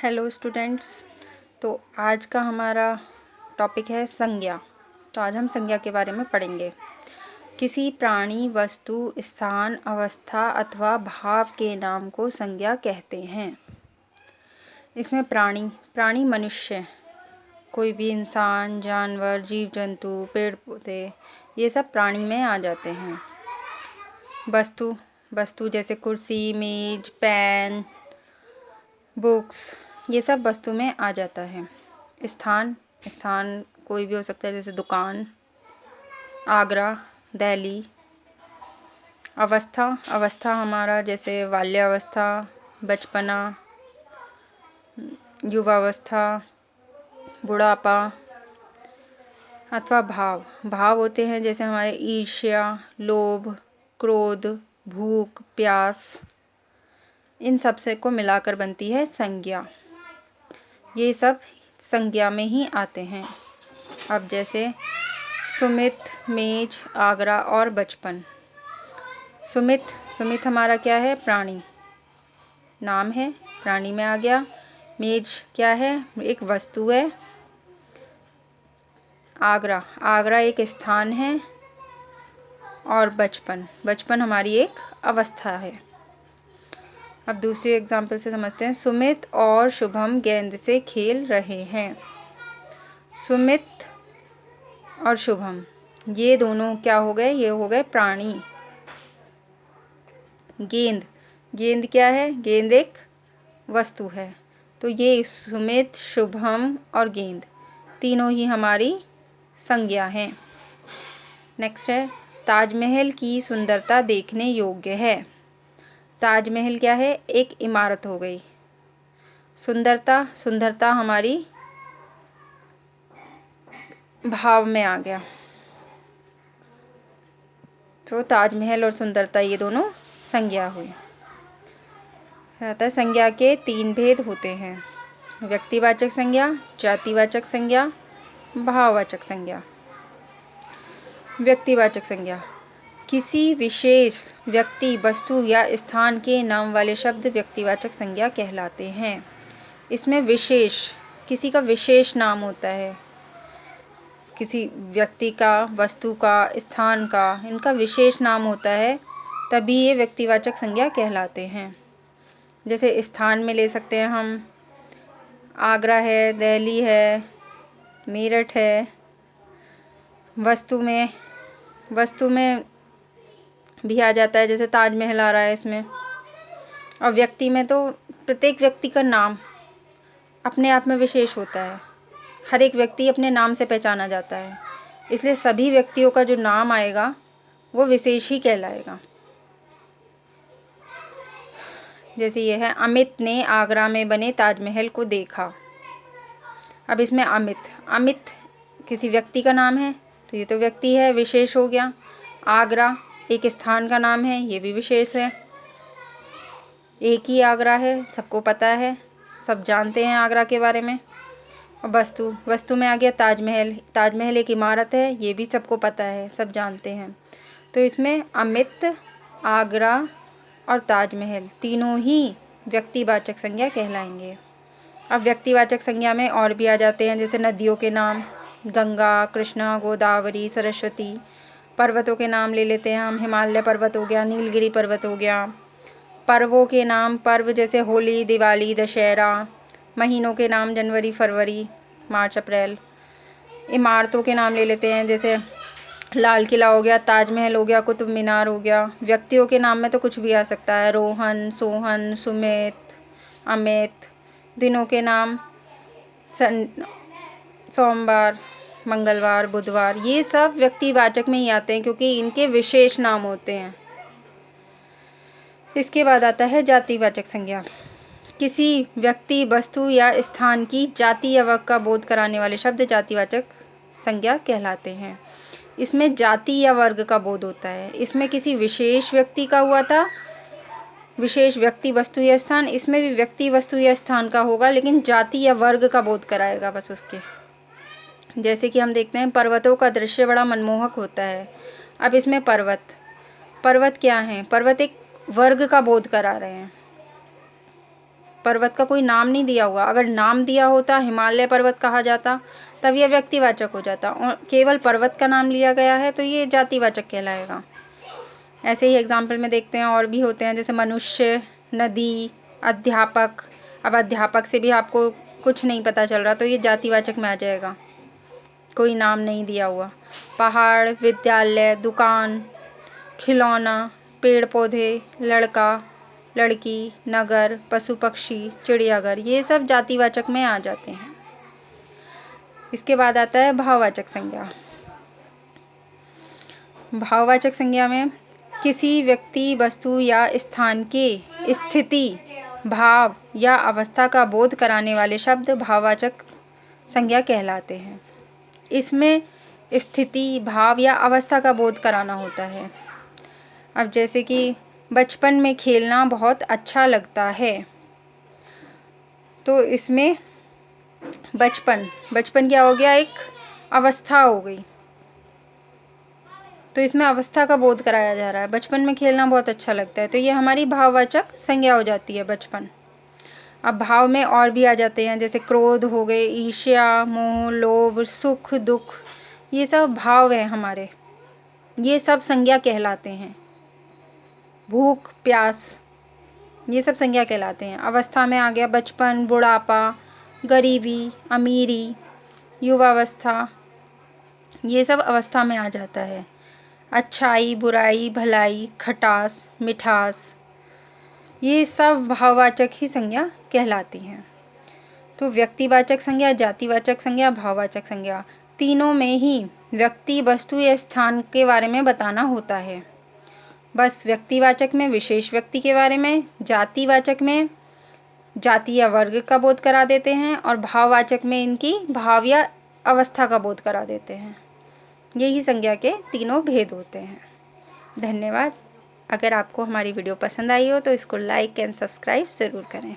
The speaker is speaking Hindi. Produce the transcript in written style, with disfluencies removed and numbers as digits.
Hello students. तो आज का हमारा टॉपिक है संज्ञा। तो आज हम संज्ञा के बारे में पढ़ेंगे। किसी प्राणी, वस्तु, स्थान, अवस्था अथवा भाव के नाम को संज्ञा कहते हैं। इसमें प्राणी मनुष्य, कोई भी इंसान, जानवर, जीव जंतु, पेड़ पौधे, ये सब प्राणी में आ जाते हैं। वस्तु जैसे कुर्सी, मेज, पेन, बुक्स, ये सब वस्तु में आ जाता है। स्थान कोई भी हो सकता है, जैसे दुकान, आगरा, दिल्ली। अवस्था हमारा जैसे बाल्यावस्था, बचपना, युवावस्था, बुढ़ापा। अथवा भाव होते हैं जैसे हमारे ईर्ष्या, लोभ, क्रोध, भूख, प्यास। इन सब से को मिलाकर बनती है संज्ञा। ये सब संज्ञा में ही आते हैं। अब जैसे सुमित, मेज, आगरा और बचपन। सुमित हमारा क्या है? प्राणी, नाम है, प्राणी में आ गया। मेज क्या है? एक वस्तु है। आगरा एक स्थान है। और बचपन हमारी एक अवस्था है। अब दूसरे एग्जाम्पल से समझते हैं। सुमित और शुभम गेंद से खेल रहे हैं। सुमित और शुभम ये दोनों क्या हो गए? ये हो गए प्राणी। गेंद क्या है? गेंद एक वस्तु है। तो ये सुमित, शुभम और गेंद तीनों ही हमारी संज्ञा हैं। नेक्स्ट है, ताजमहल की सुंदरता देखने योग्य है। ताजमहल क्या है? एक इमारत हो गई। सुंदरता हमारी भाव में आ गया। तो ताजमहल और सुंदरता ये दोनों संज्ञा हुई। अतः संज्ञा के 3 भेद होते हैं: व्यक्तिवाचक संज्ञा, जातिवाचक संज्ञा, भाववाचक संज्ञा। व्यक्तिवाचक संज्ञा किसी विशेष व्यक्ति, वस्तु या स्थान के नाम वाले शब्द व्यक्तिवाचक संज्ञा कहलाते हैं। इसमें किसी का विशेष नाम होता है। किसी व्यक्ति का, वस्तु का, स्थान का, इनका विशेष नाम होता है, तभी ये व्यक्तिवाचक संज्ञा कहलाते हैं। जैसे स्थान में ले सकते हैं हम, आगरा है, दिल्ली है, मेरठ है। वस्तु में भी आ जाता है, जैसे ताजमहल आ रहा है इसमें। और व्यक्ति में तो प्रत्येक व्यक्ति का नाम अपने आप में विशेष होता है। हर एक व्यक्ति अपने नाम से पहचाना जाता है, इसलिए सभी व्यक्तियों का जो नाम आएगा वो विशेष ही कहलाएगा। जैसे ये है, अमित ने आगरा में बने ताजमहल को देखा। अब इसमें अमित किसी व्यक्ति का नाम है, तो ये तो व्यक्ति है, विशेष हो गया। आगरा एक स्थान का नाम है, ये भी विशेष है। एक ही आगरा है, सबको पता है, सब जानते हैं आगरा के बारे में। और वस्तु में आ गया ताजमहल एक इमारत है, ये भी सबको पता है, सब जानते हैं। तो इसमें अमित, आगरा और ताजमहल तीनों ही व्यक्तिवाचक संज्ञा कहलाएंगे। अब व्यक्तिवाचक संज्ञा में और भी आ जाते हैं, जैसे नदियों के नाम, गंगा, कृष्णा, गोदावरी, सरस्वती। पर्वतों के नाम ले लेते हैं हम, हिमालय पर्वत हो गया, नीलगिरी पर्वत हो गया। पर्वों के नाम, पर्व जैसे होली, दिवाली, दशहरा। महीनों के नाम, जनवरी, फरवरी, मार्च, अप्रैल। इमारतों के नाम ले लेते हैं, जैसे लाल किला हो गया, ताजमहल हो गया, कुतुब मीनार हो गया। व्यक्तियों के नाम में तो कुछ भी आ सकता है, रोहन, सोहन, सुमित, अमित। दिनों के नाम, सोमवार, मंगलवार, बुधवार। ये सब व्यक्तिवाचक में ही आते हैं, क्योंकि इनके विशेष नाम होते हैं। इसके बाद आता है जातिवाचक संज्ञा। किसी व्यक्ति, वस्तु या स्थान की जाति या वर्ग का बोध कराने वाले शब्द जातिवाचक संज्ञा कहलाते हैं। इसमें जाति या वर्ग का बोध होता है। इसमें किसी विशेष व्यक्ति का हुआ था, विशेष व्यक्ति, वस्तु या स्थान। इसमें भी व्यक्ति, वस्तु या स्थान का होगा, लेकिन जाति या वर्ग का बोध कराएगा बस उसके। जैसे कि हम देखते हैं, पर्वतों का दृश्य बड़ा मनमोहक होता है। अब इसमें पर्वत क्या है? पर्वत एक वर्ग का बोध करा रहे हैं। पर्वत का कोई नाम नहीं दिया हुआ। अगर नाम दिया होता, हिमालय पर्वत कहा जाता, तब यह व्यक्तिवाचक हो जाता, और केवल पर्वत का नाम लिया गया है तो ये जातिवाचक कहलाएगा। ऐसे ही एग्जाम्पल में देखते हैं, और भी होते हैं, जैसे मनुष्य, नदी, अध्यापक। अब अध्यापक से भी आपको कुछ नहीं पता चल रहा तो ये जातिवाचक में आ जाएगा, कोई नाम नहीं दिया हुआ। पहाड़, विद्यालय, दुकान, खिलौना, पेड़ पौधे, लड़का, लड़की, नगर, पशु पक्षी, चिड़ियाघर, ये सब जातिवाचक में आ जाते हैं। इसके बाद आता है भाववाचक संज्ञा। भाववाचक संज्ञा में किसी व्यक्ति, वस्तु या स्थान की स्थिति, भाव या अवस्था का बोध कराने वाले शब्द भाववाचक संज्ञा कहलाते हैं। इसमें स्थिति, भाव या अवस्था का बोध कराना होता है। अब जैसे कि बचपन में खेलना बहुत अच्छा लगता है, तो इसमें बचपन क्या हो गया, एक अवस्था हो गई, तो इसमें अवस्था का बोध कराया जा रहा है। बचपन में खेलना बहुत अच्छा लगता है, तो ये हमारी भाववाचक संज्ञा हो जाती है, बचपन। अब भाव में और भी आ जाते हैं, जैसे क्रोध हो गए, ईर्ष्या, मोह, लोभ, सुख, दुख, ये सब भाव हैं हमारे, ये सब संज्ञा कहलाते हैं। भूख, प्यास, ये सब संज्ञा कहलाते हैं। अवस्था में आ गया बचपन, बुढ़ापा, गरीबी, अमीरी, युवावस्था, ये सब अवस्था में आ जाता है। अच्छाई, बुराई, भलाई, खटास, मिठास, ये सब भाववाचक ही संज्ञा कहलाती हैं। तो व्यक्तिवाचक संज्ञा, जातिवाचक संज्ञा, भाववाचक संज्ञा, तीनों में ही व्यक्ति, वस्तु या स्थान के बारे में बताना होता है। बस व्यक्तिवाचक में विशेष व्यक्ति के बारे में, जातिवाचक में जाति या वर्ग का बोध करा देते हैं, और भाववाचक में इनकी भाव या अवस्था का बोध करा देते हैं। यही संज्ञा के तीनों भेद होते हैं। धन्यवाद। अगर आपको हमारी वीडियो पसंद आई हो तो इसको लाइक एंड सब्सक्राइब ज़रूर करें।